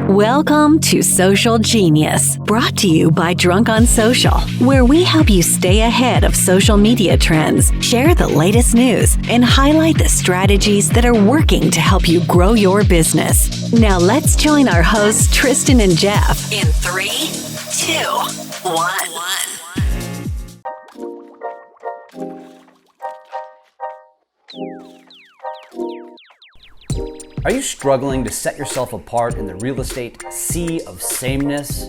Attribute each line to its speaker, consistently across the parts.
Speaker 1: Welcome to Social Genius, brought to you by Drunk on Social, where we help you stay ahead of social media trends, share the latest news, and highlight the strategies that are working to help you grow your business. Now let's join our hosts, Tristan and Jeff, in 3, 2, 1.
Speaker 2: Are you struggling to set yourself apart in the real estate sea of sameness?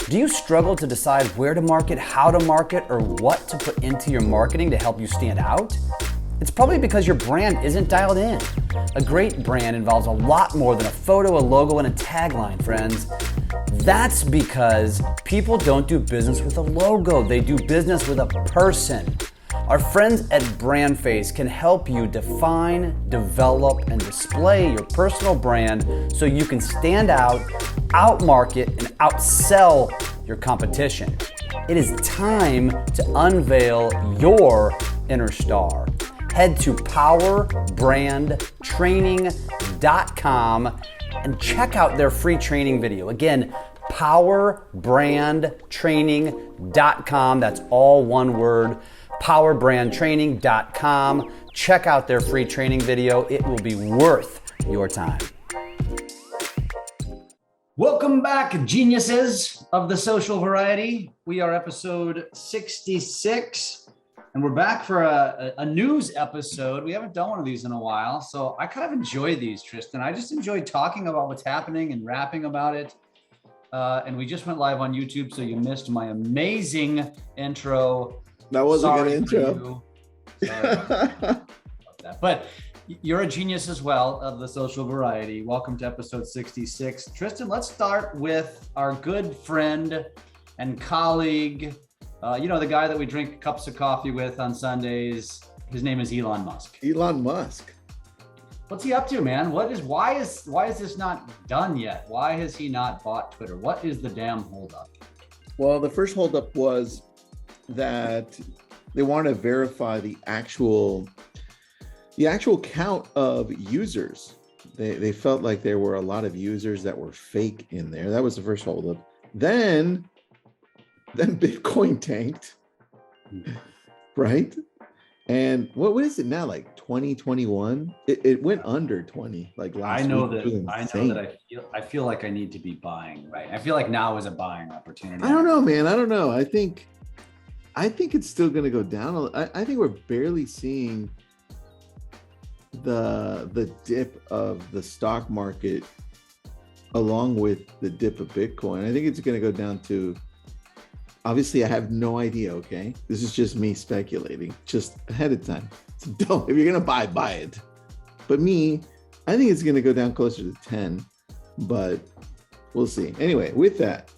Speaker 2: Do you struggle to decide where to market, how to market, or what to put into your marketing to help you stand out? It's probably because your brand isn't dialed in. A great brand involves a lot more than a photo, a logo, and a tagline, friends. That's because people don't do business with a logo. They do business with a person. Our friends at BrandFace can help you define, develop, and display your personal brand so you can stand out, outmarket, and outsell your competition. It is time to unveil your inner star. Head to powerbrandtraining.com and check out their free training video. Again, powerbrandtraining.com. That's all one word. powerbrandtraining.com. Check out their free training video. It will be worth your time. Welcome back, geniuses of the social variety. We are episode 66, and we're back for a news episode. We haven't done one of these in a while, so I kind of enjoy these, Tristan. I just enjoy talking about what's happening and rapping about it. And we just went live on YouTube, so you missed my amazing intro.
Speaker 3: That was a good intro.
Speaker 2: Sorry about that. But you're a genius as well of the social variety. Welcome to episode 66. Tristan, let's start with our good friend and colleague, the guy that we drink cups of coffee with on Sundays. His name is Elon Musk.
Speaker 3: Elon Musk.
Speaker 2: What's he up to, man? Why is this not done yet? Why has he not bought Twitter? What is the damn holdup?
Speaker 3: Well, the first holdup was that they want to verify the actual count of users. They felt like there were a lot of users that were fake in there. That was the first holdup. Then Bitcoin tanked, right? And what is it now? Like 2021? It went under 20 like last week.
Speaker 2: I feel like I need to be buying, right? I feel like now is a buying opportunity.
Speaker 3: I don't know, man. I don't know. I think it's still going to go down. I think we're barely seeing the dip of the stock market along with the dip of Bitcoin. I think it's going to go down to, obviously I have no idea, okay? This is just me speculating, just ahead of time. So if you're going to buy it. But I think it's going to go down closer to 10, but we'll see. Anyway, with that,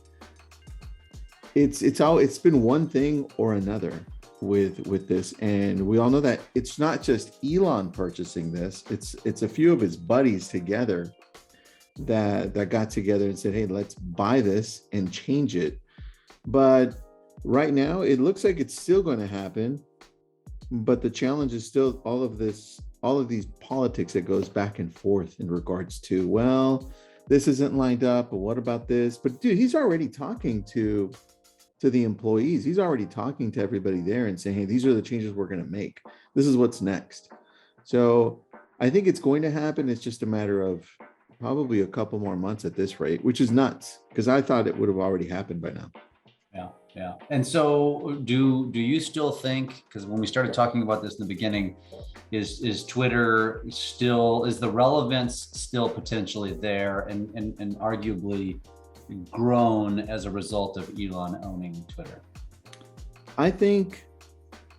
Speaker 3: it's been one thing or another with this, and we all know that it's not just Elon purchasing this. It's a few of his buddies together that got together and said, hey, let's buy this and change it. But right now it looks like it's still going to happen, but the challenge is still all of these politics that goes back and forth in regards to, well, this isn't lined up, but what about this? But dude, he's already talking to the employees. He's already talking to everybody there and saying, hey, these are the changes we're going to make. This is what's next. So I think it's going to happen. It's just a matter of probably a couple more months at this rate, which is nuts because I thought it would have already happened by now.
Speaker 2: Yeah. And so do you still think, because when we started talking about this in the beginning, is Twitter still, is the relevance still potentially there and arguably grown as a result of Elon owning Twitter?
Speaker 3: I think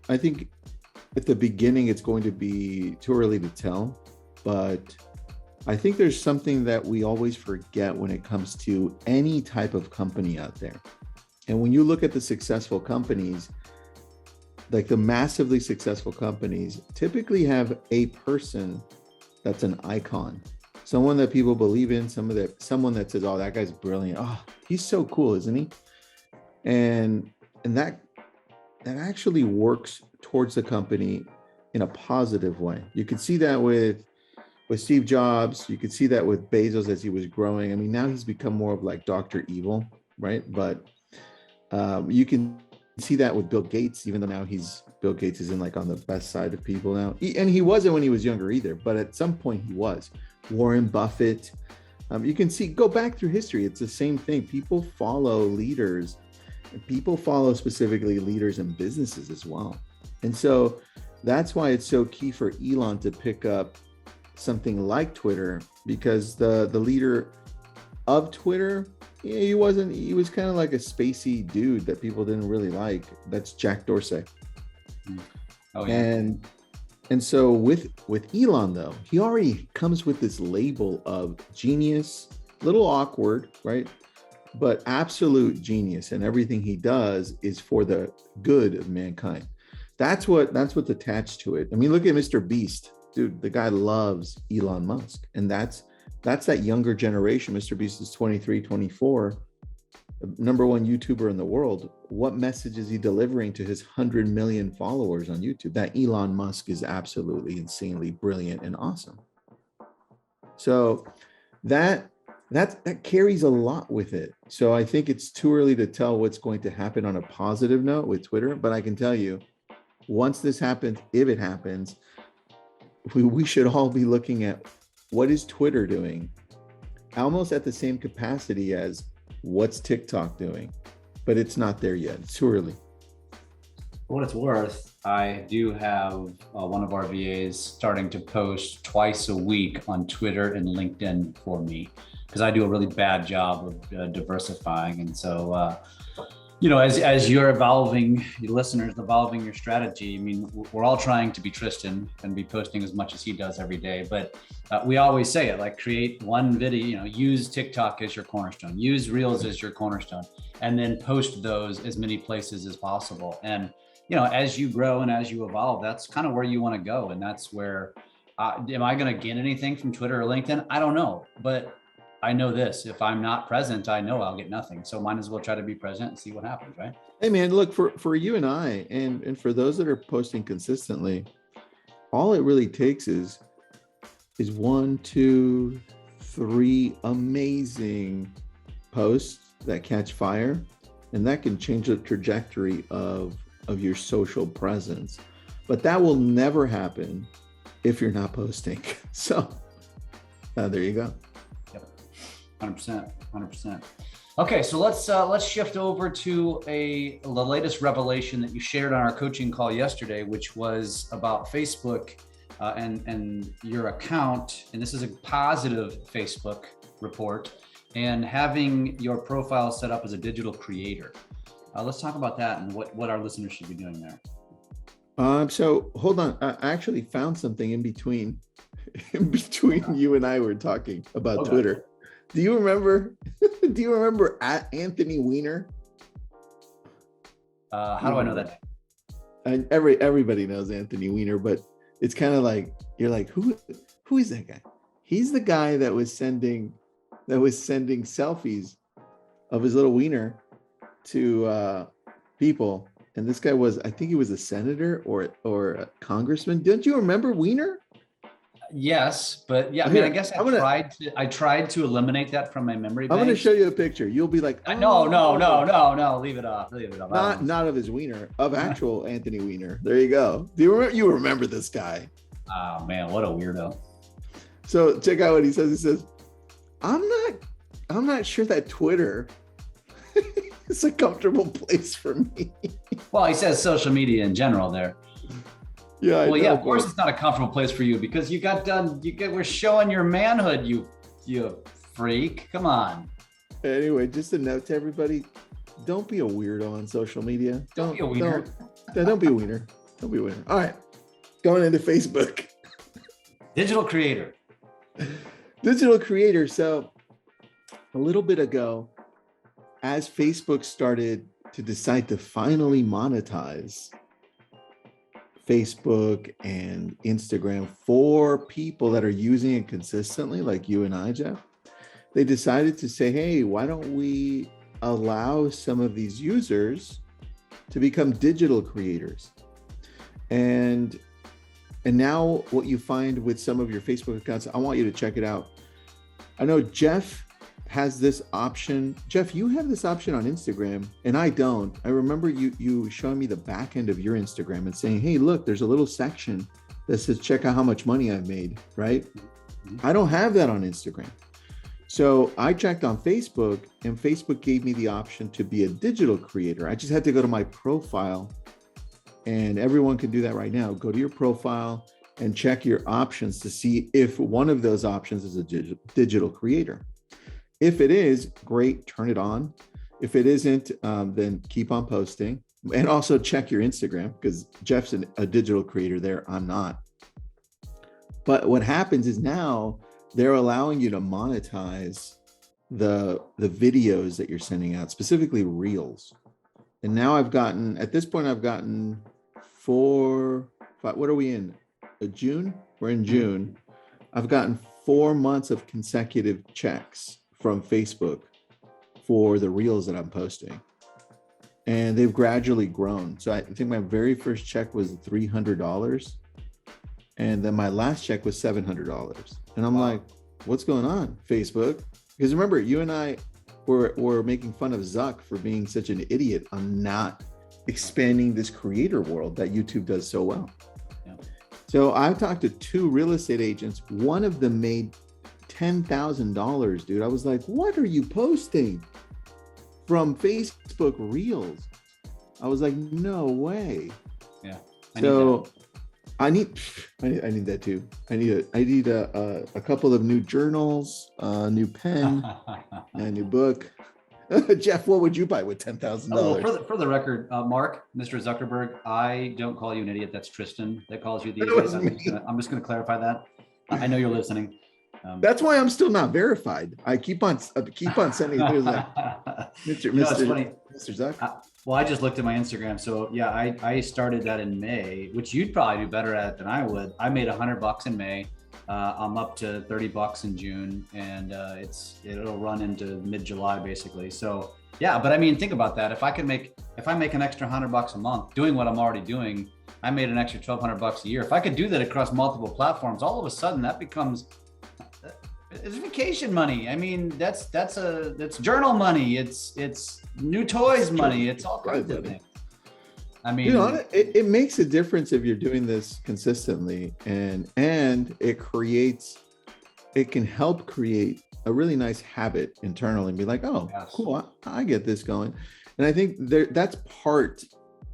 Speaker 3: at the beginning it's going to be too early to tell, but I think there's something that we always forget when it comes to any type of company out there. And when you look at the successful companies, like the massively successful companies typically have a person that's an icon. Someone that people believe in, someone that says, oh, that guy's brilliant. Oh, he's so cool, isn't he? And that actually works towards the company in a positive way. You can see that with with Steve Jobs. You could see that with Bezos as he was growing. I mean, now he's become more of like Dr. Evil, right? But you can see that with Bill Gates, even though now Bill Gates isn't like on the best side of people now. And he wasn't when he was younger either, but at some point he was. Warren Buffett. You can see, go back through history. It's the same thing. People follow leaders. People follow specifically leaders in businesses as well. And so that's why it's so key for Elon to pick up something like Twitter, because the leader of Twitter, he was kind of like a spacey dude that people didn't really like. That's Jack Dorsey. Oh, yeah. And so with Elon though, he already comes with this label of genius, little awkward, right? But absolute genius, and everything he does is for the good of mankind. That's what's attached to it. I mean, look at Mr. Beast, dude. The guy loves Elon Musk, and that's that younger generation. Mr. Beast is 23, 24, number one YouTuber in the world. What message is he delivering to his 100 million followers on YouTube? That Elon Musk is absolutely insanely brilliant and awesome. So that carries a lot with it. So I think it's too early to tell what's going to happen on a positive note with Twitter, but I can tell you, once this happens, if it happens, we should all be looking at what is Twitter doing, almost at the same capacity as what's TikTok doing, but it's not there yet. It's too early.
Speaker 4: For what it's worth, I do have one of our VAs starting to post twice a week on Twitter and LinkedIn for me, because I do a really bad job of diversifying. And so, as you're evolving, your listeners evolving your strategy, I mean, we're all trying to be Tristan and be posting as much as he does every day. But we always say it, like, create one video, use TikTok as your cornerstone, use Reels as your cornerstone, and then post those as many places as possible. And, as you grow and as you evolve, that's kind of where you want to go. And that's where, am I going to get anything from Twitter or LinkedIn? I don't know, but I know this: if I'm not present, I know I'll get nothing. So might as well try to be present and see what happens, right?
Speaker 3: Hey man, look, for you and I, and for those that are posting consistently, all it really takes is 1, 2, 3 amazing posts that catch fire, and that can change the trajectory of your social presence. But that will never happen if you're not posting. So there you go.
Speaker 4: 100%. Okay, so let's shift over to the latest revelation that you shared on our coaching call yesterday, which was about Facebook and your account. And this is a positive Facebook report, and having your profile set up as a digital creator. Let's talk about that and what our listeners should be doing there.
Speaker 3: So hold on, I actually found something in between you and I were talking about Twitter. Do you remember at Anthony Weiner?
Speaker 4: How do I know that?
Speaker 3: And everybody knows Anthony Weiner, but it's kind of like, you're like, who is that guy? He's the guy that was sending selfies of his little wiener to people. And this guy I think he was a senator or a congressman. Don't you remember Weiner?
Speaker 4: Yes, but yeah, I mean, I guess I tried to eliminate that from my memory bank.
Speaker 3: I'm going to show you a picture. You'll be like, oh,
Speaker 4: no, leave it off.
Speaker 3: Not of his wiener, of actual Anthony Weiner. There you go. You remember this guy?
Speaker 4: Oh man, what a weirdo.
Speaker 3: So check out what he says. He says, I'm not sure that Twitter is a comfortable place for me.
Speaker 4: Well, he says social media in general there.
Speaker 3: Yeah.
Speaker 4: Well, yeah, of course it's not a comfortable place for you, because we're showing your manhood, you freak. Come on.
Speaker 3: Anyway, just a note to everybody: don't be a weirdo on social media.
Speaker 4: Don't be a wiener.
Speaker 3: Don't be a wiener. Don't be a wiener. All right, going into Facebook.
Speaker 4: Digital creator.
Speaker 3: So a little bit ago, as Facebook started to decide to finally monetize Facebook and Instagram for people that are using it consistently, like you and I, Jeff, they decided to say, hey, why don't we allow some of these users to become digital creators? And And now what you find with some of your Facebook accounts, I want you to check it out. I know Jeff has this option. Jeff, you have this option on Instagram and I don't. I remember you showing me the back end of your Instagram and saying, hey, look, there's a little section that says, check out how much money I've made, right? I don't have that on Instagram. So I checked on Facebook and Facebook gave me the option to be a digital creator. I just had to go to my profile, and everyone can do that right now. Go to your profile and check your options to see if one of those options is a digital creator. If it is, great, turn it on. If it isn't, then keep on posting. And also check your Instagram, because Jeff's a digital creator there, I'm not. But what happens is now they're allowing you to monetize the videos that you're sending out, specifically Reels. And now at this point, I've gotten 4, 5, what are we in? June? We're in June. I've gotten 4 months of consecutive checks from Facebook for the Reels that I'm posting. And they've gradually grown. So I think my very first check was $300. And then my last check was $700. And I'm like, what's going on, Facebook? Because remember, you and I were making fun of Zuck for being such an idiot on not expanding this creator world that YouTube does so well. Yeah. So I've talked to 2 real estate agents. One of them made $10,000, dude. I was like, what are you posting from Facebook Reels? I was like, no way.
Speaker 4: Yeah.
Speaker 3: I need that too. I need a couple of new journals, a new pen, and a new book. Jeff, what would you buy with $10,000?
Speaker 4: Well, for the record, Mark, Mr. Zuckerberg, I don't call you an idiot. That's Tristan that calls you the idiot. I'm just going to clarify that. I know you're listening.
Speaker 3: That's why I'm still not verified. I keep on sending things like Mr. Zuck.
Speaker 4: Well, I just looked at my Instagram. So yeah, I started that in May, which you'd probably do better at than I would. I made $100 in May. I'm up to $30 in June, and it'll run into mid-July basically. So yeah, but I mean, think about that. If I make an extra $100 a month doing what I'm already doing, I made an extra $1,200 a year. If I could do that across multiple platforms, all of a sudden that becomes it's vacation money. I mean, that's journal money. It's new toys money. It's all kinds of things. I mean,
Speaker 3: it makes a difference if you're doing this consistently, and it can help create a really nice habit internally and be like, oh, yes, cool, I get this going. And I think that's part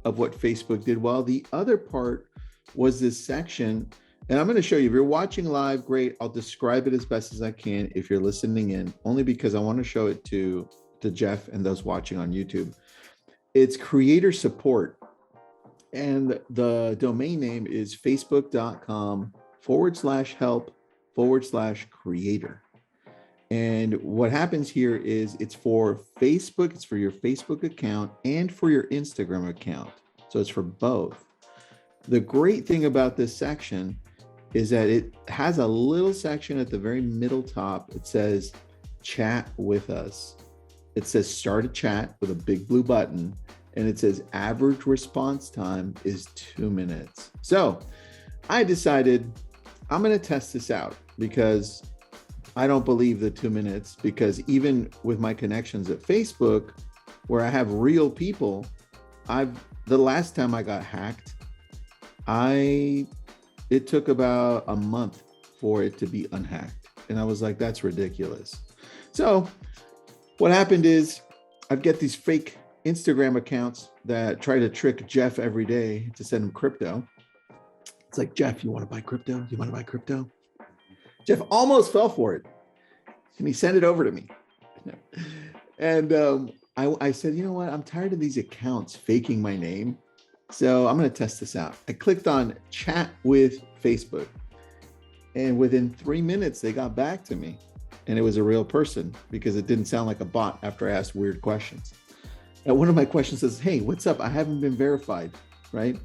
Speaker 3: of what Facebook did well. The other part was this section. And I'm going to show you, if you're watching live, great. I'll describe it as best as I can if you're listening in, only because I want to show it to Jeff and those watching on YouTube. It's creator support. And the domain name is facebook.com/help/creator. And what happens here is it's for Facebook, it's for your Facebook account and for your Instagram account. So it's for both. The great thing about this section is that it has a little section at the very middle top. It says chat with us. It says start a chat with a big blue button. And it says average response time is 2 minutes. So I decided I'm going to test this out because I don't believe the 2 minutes, because even with my connections at Facebook, where I have real people, the last time I got hacked, it took about a month for it to be unhacked. And I was like, that's ridiculous. So what happened is I get these fake Instagram accounts that try to trick Jeff every day to send him crypto. It's like, Jeff, you want to buy crypto? You want to buy crypto? Jeff almost fell for it. And he sent it over to me. And I said, you know what? I'm tired of these accounts faking my name. So I'm going to test this out. I clicked on chat with Facebook, and within 3 minutes, they got back to me, and it was a real person because it didn't sound like a bot after I asked weird questions. And one of my questions says, hey, what's up? I haven't been verified, right?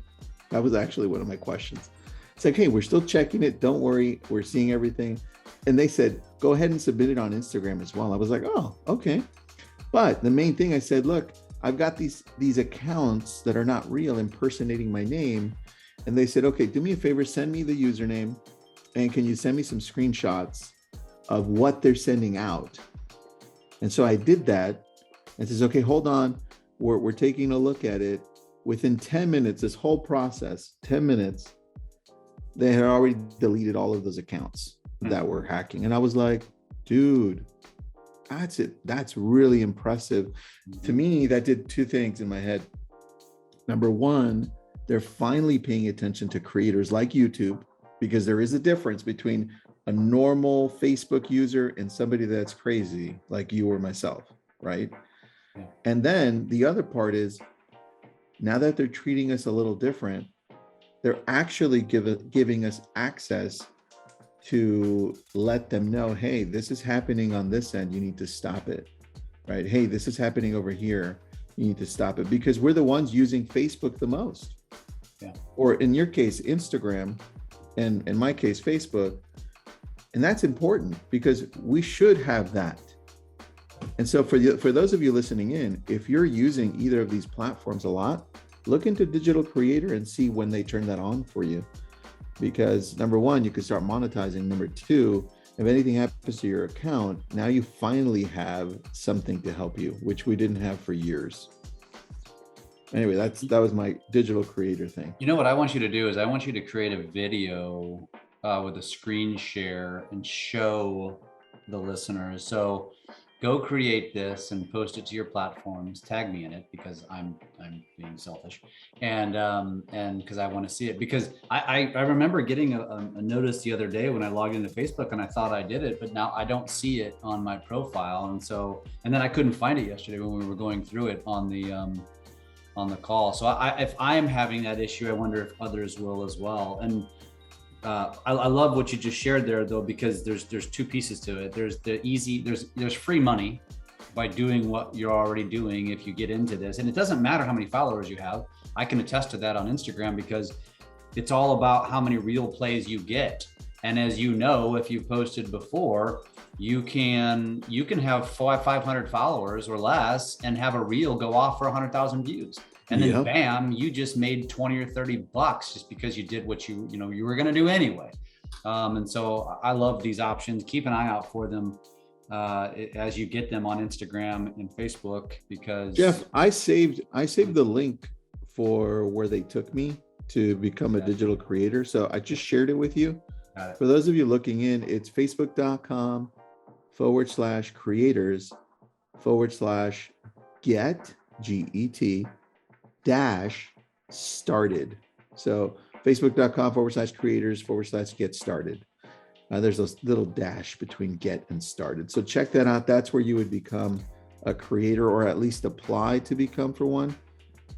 Speaker 3: That was actually one of my questions. It's like, hey, we're still checking it. Don't worry. We're seeing everything. And they said, go ahead and submit it on Instagram as well. I was like, oh, okay. But the main thing I said, look, I've got these accounts that are not real impersonating my name. And they said, okay, do me a favor, send me the username, and can you send me some screenshots of what they're sending out? And so I did that, and says, okay, hold on, we're taking a look at it. Within 10 minutes, this whole process, 10 minutes, they had already deleted all of those accounts that were hacking. And I was like, dude, that's it. That's really impressive. To me, that did two things in my head. Number one, they're finally paying attention to creators like YouTube, because there is a difference between a normal Facebook user and somebody that's crazy like you or myself, right?
Speaker 4: Yeah.
Speaker 3: And then the other part is, now that they're treating us a little different, they're actually giving us access to let them know, hey, this is happening on this end, you need to stop it, right? Hey, this is happening over here, you need to stop it, because we're the ones using Facebook the most.
Speaker 4: Yeah. Or
Speaker 3: in your case, Instagram, and in my case, Facebook. And that's important, because we should have that. And so for those of you listening in, if you're using either of these platforms a lot, look into Digital Creator and see when they turn that on for you. Because number one, you can start monetizing. Number two, if anything happens to your account, now you finally have something to help you, which we didn't have for years. Anyway, that was my Digital Creator thing.
Speaker 4: You know what I want you to do is I want you to create a video with a screen share and show the listeners. So go create this and post it to your platforms. Tag me in it, because I'm being selfish, and because I want to see it. Because I remember getting a notice the other day when I logged into Facebook, and I thought I did it, but now I don't see it on my profile, and then I couldn't find it yesterday when we were going through it on the call. So if I am having that issue, I wonder if others will as well. And I love what you just shared there, though, because there's two pieces to it. There's free money by doing what you're already doing if you get into this. And it doesn't matter how many followers you have. I can attest to that on Instagram, because it's all about how many real plays you get. And as you know, if you've posted before, you can have 500 followers or less and have a reel go off for 100,000 views. And then bam, you just made 20 or 30 bucks just because you did what you were going to do anyway. And so I love these options. Keep an eye out for them as you get them on Instagram and Facebook, because
Speaker 3: Jeff, I saved the link for where they took me to become a digital creator. So I just shared it with you. For those of you looking in, it's facebook.com/creators/get GET -started. So facebook.com/creators/get started. There's a little dash between get and started. So check that out. That's where you would become a creator, or at least apply to become for one.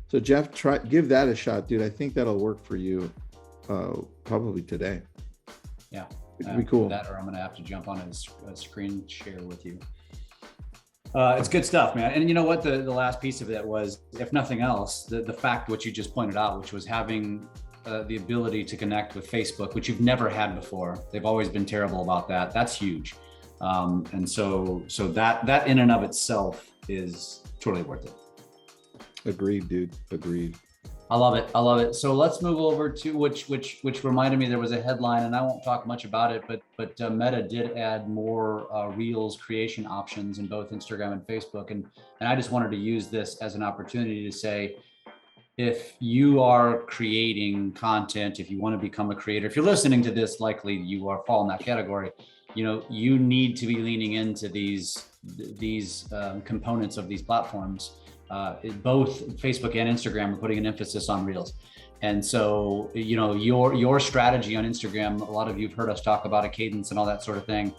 Speaker 3: So Jeff, give that a shot, dude. I think that'll work for you probably today.
Speaker 4: Yeah.
Speaker 3: It'd be cool.
Speaker 4: That, or I'm going to have to jump on a screen share with you. It's good stuff, man. And you know what? The last piece of it was, if nothing else, the fact what you just pointed out, which was having the ability to connect with Facebook, which you've never had before. They've always been terrible about that. That's huge. And so that in and of itself is totally worth it.
Speaker 3: Agreed, dude. Agreed.
Speaker 4: I love it. So let's move over to which reminded me, there was a headline, and I won't talk much about it, but Meta did add more Reels creation options in both Instagram and Facebook. And I just wanted to use this as an opportunity to say, if you are creating content, if you want to become a creator, if you're listening to this, likely you are fall in that category. You need to be leaning into these components of these platforms. Both Facebook and Instagram are putting an emphasis on Reels. And so, your strategy on Instagram, a lot of you've heard us talk about a cadence and all that sort of thing.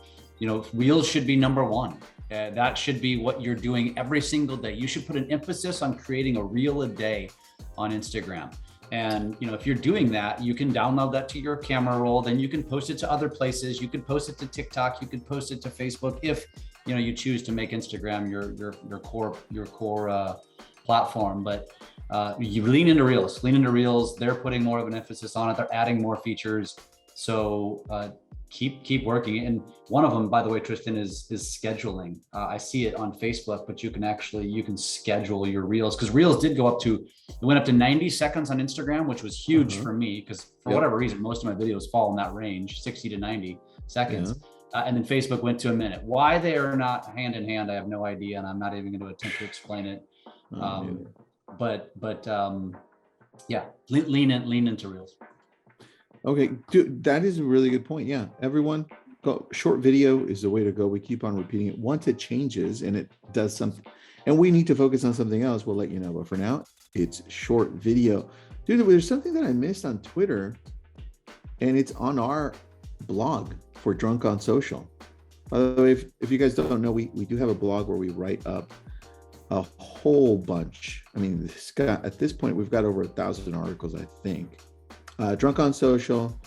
Speaker 4: Reels should be number one. That should be what you're doing every single day. You should put an emphasis on creating a reel a day on Instagram. And, if you're doing that, you can download that to your camera roll, then you can post it to other places. You could post it to TikTok, you could post it to Facebook, if you choose to make Instagram your core platform. But you lean into Reels. They're putting more of an emphasis on it. They're adding more features. So keep working. And one of them, by the way, Tristan, is scheduling. I see it on Facebook, but you can schedule your reels, because reels did go up to, it went up to 90 seconds on Instagram, which was huge for me, because for whatever reason, most of my videos fall in that range, 60 to 90 seconds. And then Facebook went to a minute. Why they are not hand in hand, I have no idea, and I'm not even going to attempt to explain it. Yeah, lean into reels.
Speaker 3: Okay, dude, that is a really good point. Yeah, everyone, short video is the way to go. We keep on repeating it. Once it changes and it does something, and we need to focus on something else, we'll let you know. But for now, it's short video. Dude, there's something that I missed on Twitter, and it's on our blog for Drunk on Social. By the way, if you guys don't know, we do have a blog where we write up a whole bunch. I mean, at this point, we've got over 1,000 articles, I think. Drunk on Social,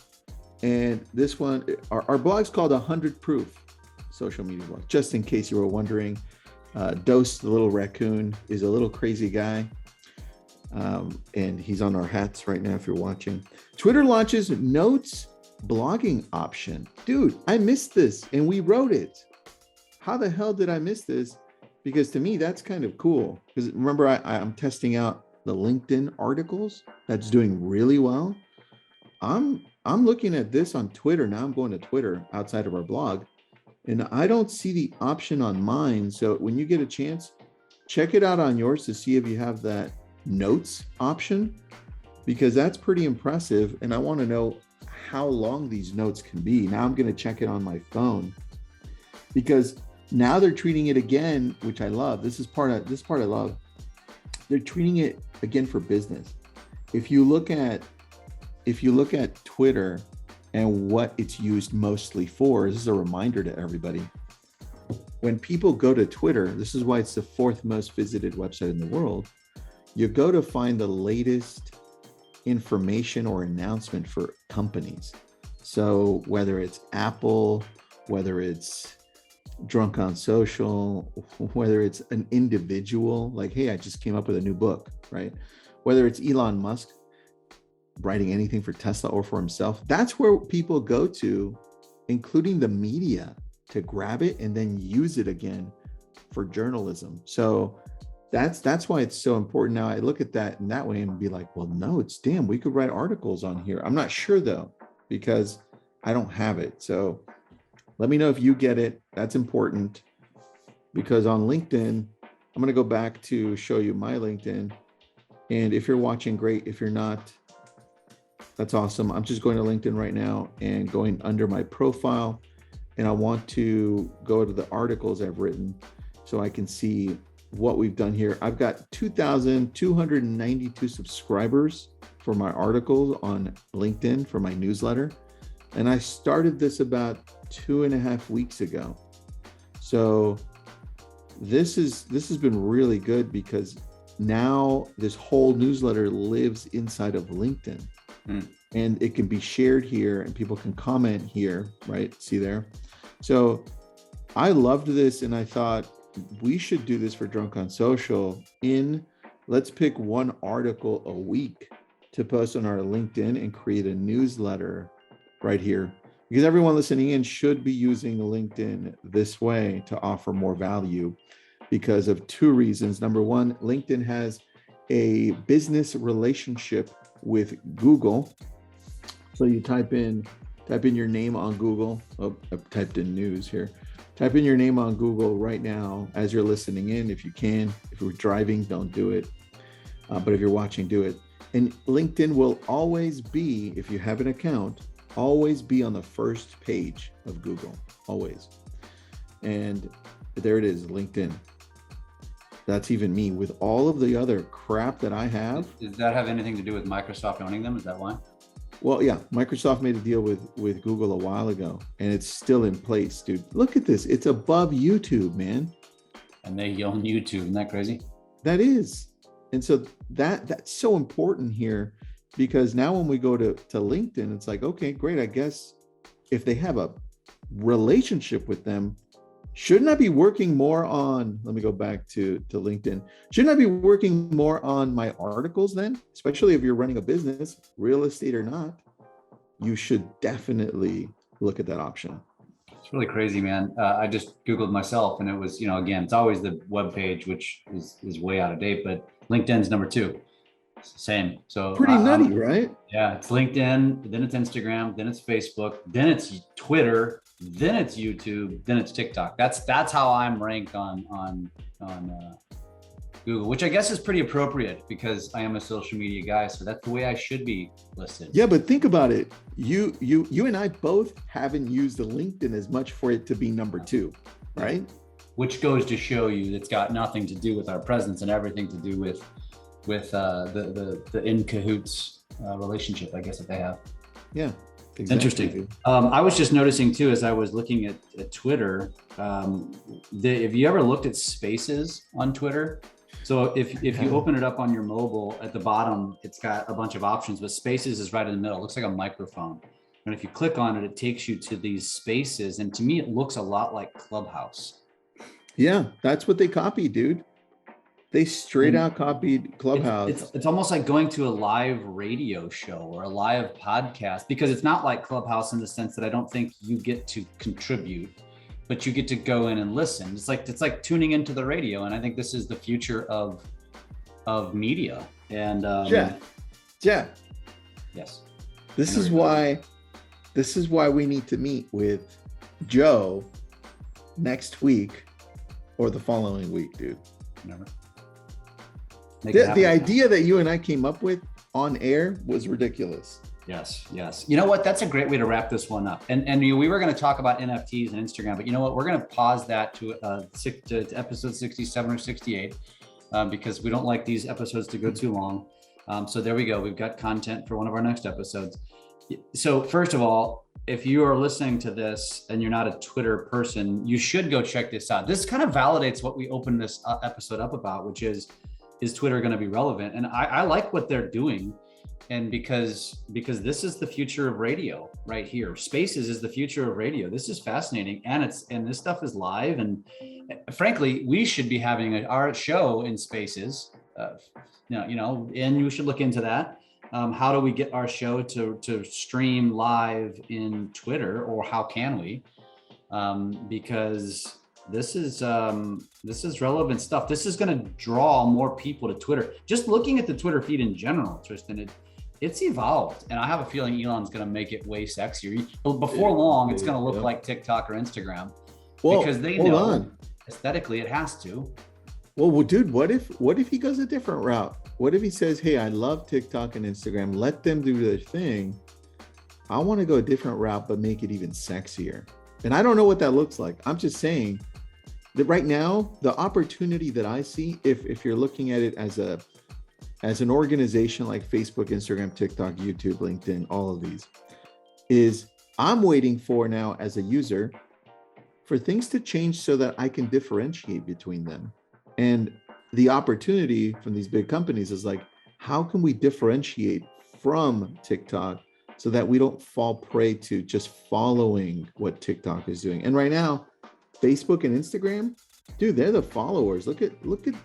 Speaker 3: and this one, our blog's called 100 Proof Social Media Blog, just in case you were wondering. Dose, the little raccoon, is a little crazy guy, and he's on our hats right now if you're watching. Twitter launches notes blogging option. Dude, I missed this, and we wrote it. How the hell did I miss this? Because to me, that's kind of cool. Because remember, I'm testing out the LinkedIn articles. That's doing really well. I'm looking at this on Twitter. Now I'm going to Twitter outside of our blog, and I don't see the option on mine. So when you get a chance, check it out on yours to see if you have that notes option, because that's pretty impressive. And I want to know how long these notes can be. Now I'm going to check it on my phone, because now they're treating it again, which I love. This part I love. They're treating it again for business. If you look at Twitter and what it's used mostly for, this is a reminder to everybody. When people go to Twitter, this is why it's the 4th most visited website in the world. You go to find the latest information or announcement for companies. So whether it's Apple, whether it's Drunk on Social, whether it's an individual, like, hey, I just came up with a new book, right? Whether it's Elon Musk writing anything for Tesla or for himself, that's where people go to, including the media, to grab it and then use it again for journalism. So that's why it's so important. Now I look at that in that way and be like, well, no, it's damn, we could write articles on here. I'm not sure though, because I don't have it. So let me know if you get it. That's important, because on LinkedIn, I'm going to go back to show you my LinkedIn. And if you're watching, great. If you're not, that's awesome. I'm just going to LinkedIn right now and going under my profile. And I want to go to the articles I've written so I can see what we've done here. I've got 2,292 subscribers for my articles on LinkedIn for my newsletter. And I started this about 2.5 weeks ago. So this has been really good, because now this whole newsletter lives inside of LinkedIn. And it can be shared here and people can comment here, right? See there? So I loved this, and I thought we should do this for Drunk on Social. Let's pick one article a week to post on our LinkedIn and create a newsletter right here, because everyone listening in should be using LinkedIn this way to offer more value, because of 2 reasons. Number one, LinkedIn has a business relationship with Google. So you type in your name on Google. Oh, I've typed in news here. Type in your name on Google right now as you're listening in, if you can. If you're driving, don't do it. But if you're watching, do it. And LinkedIn will always be, if you have an account, always be on the first page of Google, always. And there it is, LinkedIn. That's even me with all of the other crap that I have.
Speaker 4: Does that have anything to do with Microsoft owning them? Is that why?
Speaker 3: Well, yeah, Microsoft made a deal with Google a while ago, and it's still in place, dude. Look at this. It's above YouTube, man.
Speaker 4: And they own YouTube. Isn't that crazy?
Speaker 3: That is. And so that's so important here, because now when we go to LinkedIn, it's like, okay, great. I guess if they have a relationship with them, shouldn't I be working more on, let me go back to LinkedIn. Shouldn't I be working more on my articles then? Especially if you're running a business, real estate or not, you should definitely look at that option.
Speaker 4: It's really crazy, man. I just Googled myself and it was, again, it's always the web page, which is way out of date, but LinkedIn's number 2. Same. So
Speaker 3: Pretty nutty, right?
Speaker 4: Yeah, it's LinkedIn, then it's Instagram, then it's Facebook, then it's Twitter, then it's YouTube, then it's TikTok. That's how I'm ranked on Google, which I guess is pretty appropriate because I am a social media guy. So that's the way I should be listed.
Speaker 3: Yeah, but think about it. You and I both haven't used the LinkedIn as much for it to be number 2, right?
Speaker 4: Which goes to show you it's got nothing to do with our presence and everything to do with the in cahoots relationship, I guess, that they have.
Speaker 3: Yeah.
Speaker 4: Exactly. Interesting. I was just noticing too, as I was looking at Twitter, have you ever looked at spaces on Twitter? So if you open it up on your mobile, at the bottom, it's got a bunch of options, but spaces is right in the middle. It looks like a microphone. And if you click on it, it takes you to these spaces. And to me, it looks a lot like Clubhouse.
Speaker 3: Yeah, that's what they copied, dude. They straight out copied Clubhouse.
Speaker 4: It's almost like going to a live radio show or a live podcast, because it's not like Clubhouse in the sense that I don't think you get to contribute, but you get to go in and listen. It's like tuning into the radio. And I think this is the future of media. And
Speaker 3: Jeff.
Speaker 4: Yes.
Speaker 3: This is why we need to meet with Joe next week or the following week, dude.
Speaker 4: Never.
Speaker 3: The idea that you and I came up with on air was ridiculous.
Speaker 4: Yes. You know what? That's a great way to wrap this one up. And we were going to talk about NFTs and Instagram, but you know what? We're going to pause that to episode 67 or 68 because we don't like these episodes to go too long. So there we go. We've got content for one of our next episodes. So first of all, if you are listening to this and you're not a Twitter person, you should go check this out. This kind of validates what we opened this episode up about, which is Twitter going to be relevant? And I like what they're doing. And because this is the future of radio right here. Spaces is the future of radio. This is fascinating. And this stuff is live. And frankly, we should be having our show in Spaces, and you should look into that. How do we get our show to stream live in Twitter, or how can we? Because this is relevant stuff. This is going to draw more people to Twitter. Just looking at the Twitter feed in general, Tristan, it's evolved, and I have a feeling Elon's going to make it way sexier. Before long, it's going to look like TikTok or Instagram, because they know aesthetically it has to.
Speaker 3: Well, dude, what if he goes a different route? What if he says, "Hey, I love TikTok and Instagram. Let them do their thing. I want to go a different route, but make it even sexier." And I don't know what that looks like. I'm just saying that right now, the opportunity that I see, if you're looking at it as an organization like Facebook, Instagram, TikTok, YouTube, LinkedIn, all of these, is I'm waiting for now as a user for things to change so that I can differentiate between them. And the opportunity from these big companies is like, how can we differentiate from TikTok so that we don't fall prey to just following what TikTok is doing? And right now, Facebook and Instagram, dude, they're the followers. Look at Facebook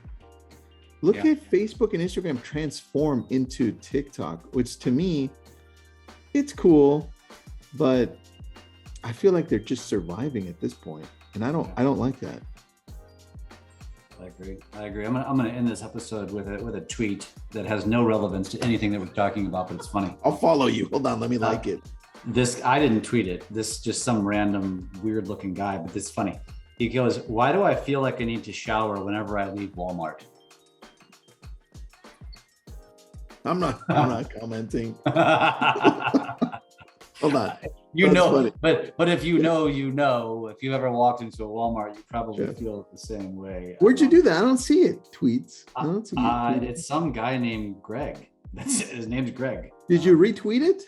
Speaker 3: and Instagram transform into TikTok, which to me, it's cool, but I feel like they're just surviving at this point, and I don't like that.
Speaker 4: I agree. I'm gonna end this episode with a tweet that has no relevance to anything that we're talking about, but it's funny.
Speaker 3: I'll follow you. Hold on, let me like it.
Speaker 4: I didn't tweet it. This just some random weird looking guy, but this is funny. He goes, "Why do I feel like I need to shower whenever I leave Walmart?"
Speaker 3: I'm not commenting. Hold on.
Speaker 4: But if you know, if you ever walked into a Walmart, you probably feel the same way.
Speaker 3: Where'd you do that? I don't see it. Tweets. I don't see it.
Speaker 4: It's some guy named Greg. That's it. His name's Greg.
Speaker 3: Did you retweet it?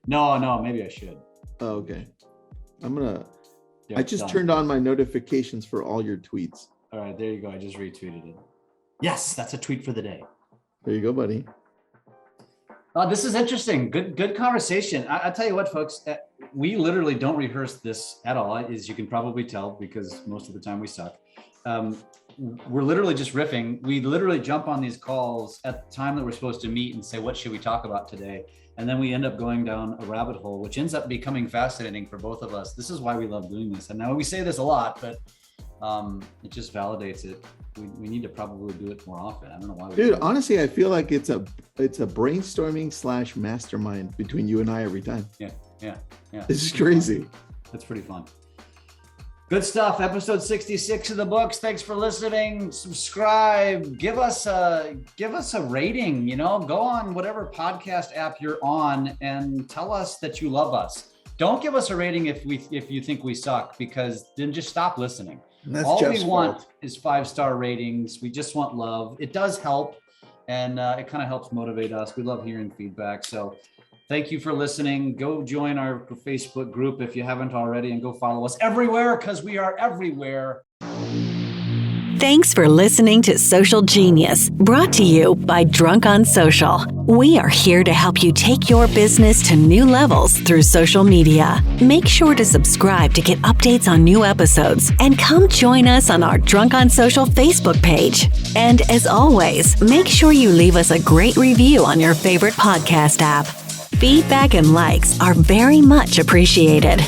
Speaker 4: No, maybe I should.
Speaker 3: Oh, okay. I just turned on my notifications for all your tweets.
Speaker 4: All right, there you go. I just retweeted it. Yes, that's a tweet for the day.
Speaker 3: There you go, buddy.
Speaker 4: This is interesting. Good conversation. I tell you what, folks, we literally don't rehearse this at all, as you can probably tell, because most of the time we suck. we're literally just riffing. We literally jump on these calls at the time that we're supposed to meet and say, what should we talk about today? And then we end up going down a rabbit hole, which ends up becoming fascinating for both of us. This is why we love doing this. And now we say this a lot, but it just validates it. We need to probably do it more often. I don't know why.
Speaker 3: Dude, honestly, I feel like it's a brainstorming / mastermind between you and I every time.
Speaker 4: Yeah.
Speaker 3: This is crazy.
Speaker 4: That's pretty fun. Good stuff. Episode 66 of the books. Thanks for listening. Subscribe. Give us a rating. Go on whatever podcast app you're on and tell us that you love us. Don't give us a rating if you think we suck, because then just stop listening. All we want is 5-star ratings. We just want love. It does help, and it kind of helps motivate us. We love hearing feedback. So thank you for listening. Go join our Facebook group if you haven't already, and go follow us everywhere, because we are everywhere.
Speaker 1: Thanks for listening to Social Genius, brought to you by Drunk on Social. We are here to help you take your business to new levels through social media. Make sure to subscribe to get updates on new episodes, and come join us on our Drunk on Social Facebook page. And as always, make sure you leave us a great review on your favorite podcast app. Feedback and likes are very much appreciated.